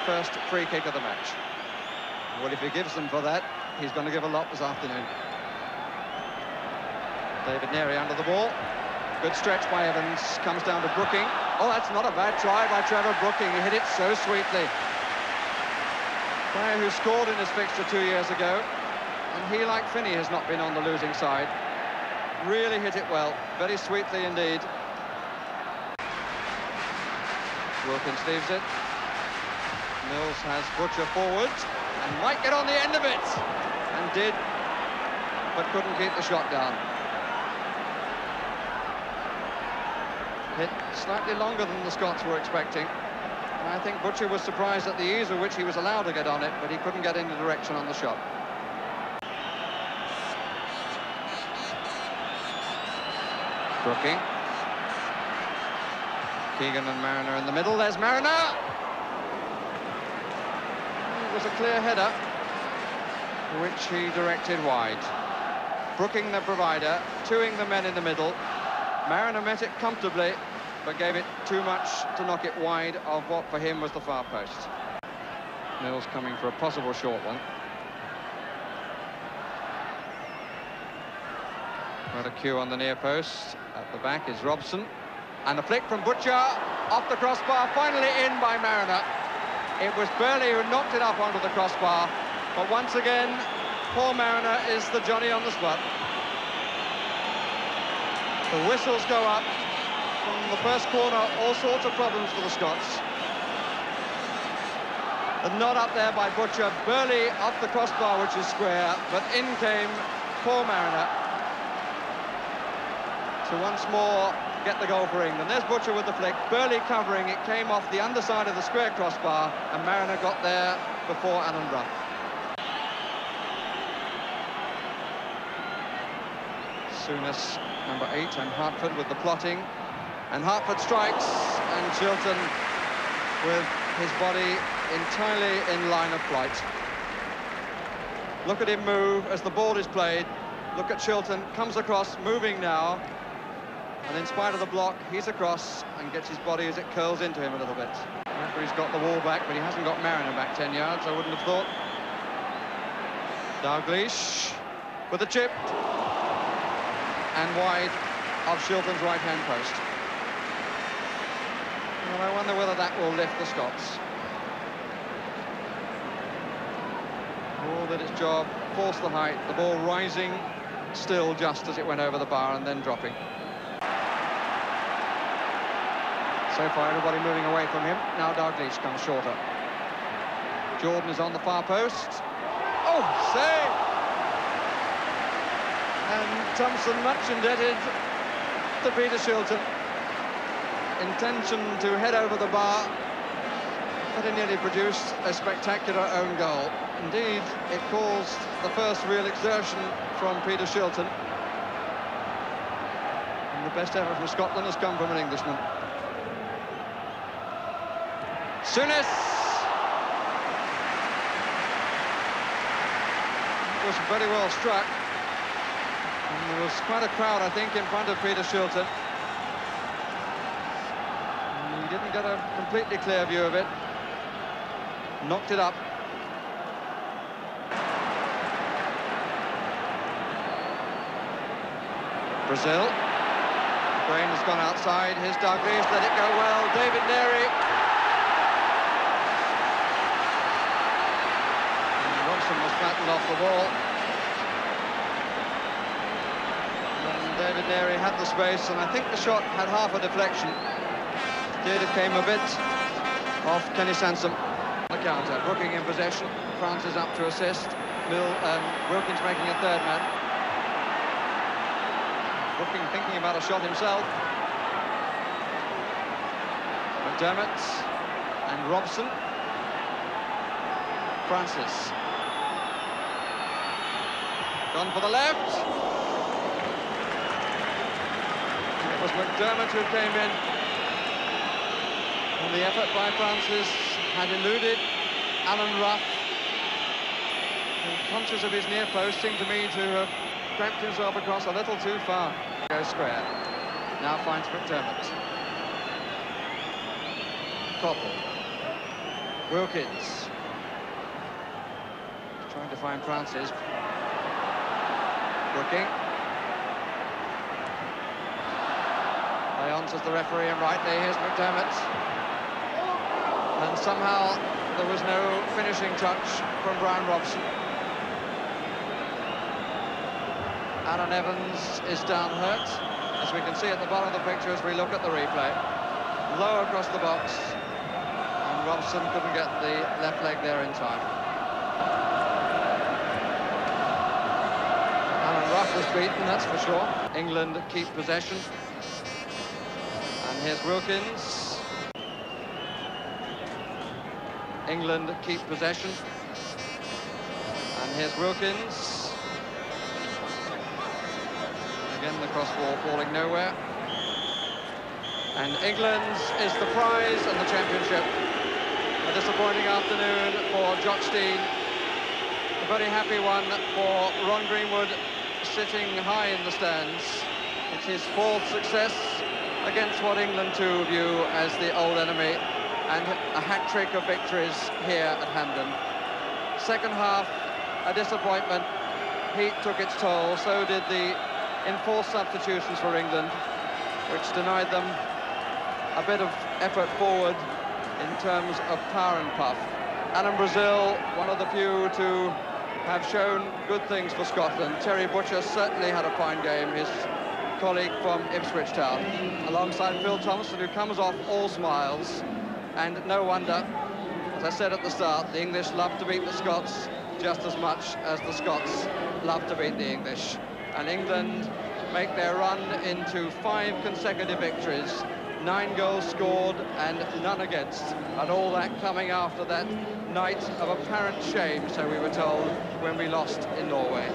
first free kick of the match. Well, if he gives them for that, he's going to give a lot this afternoon. David Neary under the ball. Good stretch by Evans. Comes down to Brooking. Oh, that's not a bad try by Trevor Brooking. He hit it so sweetly. Player who scored in his fixture 2 years ago. And he, like Finney, has not been on the losing side. Really hit it well. Very sweetly indeed. Wilkins leaves it. Mills has Butcher forward and might get on the end of it. And did, but couldn't keep the shot down. Hit slightly longer than the Scots were expecting. And I think Butcher was surprised at the ease with which he was allowed to get on it, but he couldn't get into direction on the shot. Brooking. Keegan and Mariner in the middle. There's Mariner! It was a clear header, which he directed wide. Brooking, the provider, twoing the men in the middle. Mariner met it comfortably, but gave it too much to knock it wide of what for him was the far post. Mills coming for a possible short one. Got a cue on the near post. At the back is Robson. And a flick from Butcher off the crossbar, finally in by Mariner. It was Burley who knocked it up onto the crossbar. But once again, Paul Mariner is the Johnny on the spot. The whistles go up from the first corner, all sorts of problems for the Scots. The nod up there by Butcher, Burley off the crossbar, which is square, but in came Paul Mariner to once more get the goal for England. There's Butcher with the flick, Burley covering, it came off the underside of the square crossbar, and Mariner got there before Alan Ruff. Souness, number 8, and Hartford with the plotting. And Hartford strikes, and Chilton with his body entirely in line of flight. Look at him move as the ball is played. Look at Chilton, comes across, moving now. And in spite of the block, he's across and gets his body as it curls into him a little bit. The referee's got the wall back, but he hasn't got Mariner back 10 yards, I wouldn't have thought. Dalglish with the chip. And wide of Chilton's right-hand post. Well, I wonder whether that will lift the Scots. All did its job, force the height, the ball rising still just as it went over the bar and then dropping. So far, everybody moving away from him. Now Dalglish comes shorter. Jordan is on the far post. Oh, save! And Thompson much indebted to Peter Shilton. Intention to head over the bar, but he nearly produced a spectacular own goal. Indeed, it caused the first real exertion from Peter Shilton. And the best effort from Scotland has come from an Englishman. Souness! It was very well struck. And there was quite a crowd, I think, in front of Peter Shilton. And he didn't get a completely clear view of it. Knocked it up. Brazil. Graham has gone outside. Here's Dalglish, let it go well. David Neary. And Robson was flattened off the ball. David Neary had the space, and I think the shot had half a deflection. It came a bit off Kenny Sansom. The counter, Brooking in possession. France is up to assist. Wilkins making a third man. Brooking thinking about a shot himself. McDermott and Robson. Francis. Gone for the left. It was McDermott who came in, and the effort by Francis had eluded Alan Ruff, who, conscious of his near post, seemed to me to have cramped himself across a little too far. Goes square. Now finds McDermott. Koppel. Wilkins. Trying to find Francis. Looking. They answers the referee, and rightly, here's McDermott. And somehow there was no finishing touch from Brian Robson. Alan Evans is down hurt, as we can see at the bottom of the picture as we look at the replay. Low across the box, and Robson couldn't get the left leg there in time. Alan Ruff was beaten, that's for sure. England keep possession. And here's Wilkins. England keep possession. And here's Wilkins. Again, the cross ball falling nowhere. And England is the prize and the championship. A disappointing afternoon for Jock Stein. A very happy one for Ron Greenwood, sitting high in the stands. It's his fourth success against what England too view as the old enemy, and a hat-trick of victories here at Hampden. Second half, a disappointment. Heat took its toll, so did the enforced substitutions for England, which denied them a bit of effort forward in terms of power and puff. Alan Brazil, one of the few to have shown good things for Scotland. Terry Butcher certainly had a fine game, his colleague from Ipswich Town, alongside Phil Thompson, who comes off all smiles. And no wonder, as I said at the start, the English love to beat the Scots just as much as the Scots love to beat the English. And England make their run into 5 consecutive victories, 9 goals scored and none against, and all that coming after that night of apparent shame, so we were told, when we lost in Norway.